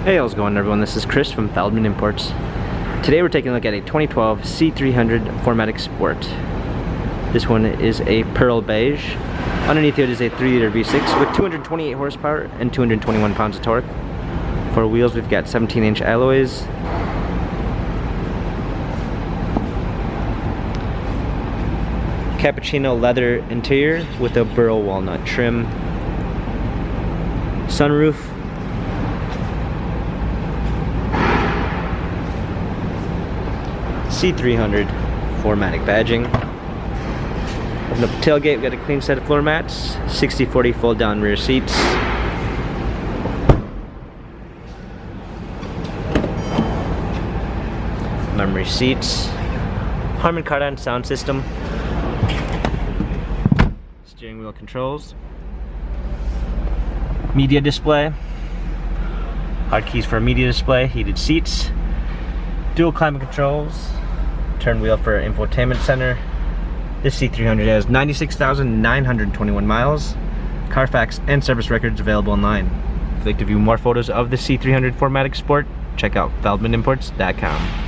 Hey, how's it going everyone? This is Chris from Feldmann Imports. Today we're taking a look at a 2012 C300 4MATIC Sport. This one is a pearl beige. Underneath it is a 3-liter V6 with 228 horsepower and 221 pounds of torque. For wheels we've got 17-inch alloys. Cappuccino leather interior with a burl walnut trim. Sunroof. C300 4MATIC badging. Open up the tailgate, we've got a clean set of floor mats, 60/40 fold down rear seats. Memory seats. Harman Kardon sound system. Steering wheel controls. Media display. Hard keys for a media display, heated seats. Dual climate controls. Turn wheel for infotainment center. This C300 has 96,921 miles. Carfax and service records available online. If you'd like to view more photos of the C300 4MATIC Sport, check out feldmanimports.com.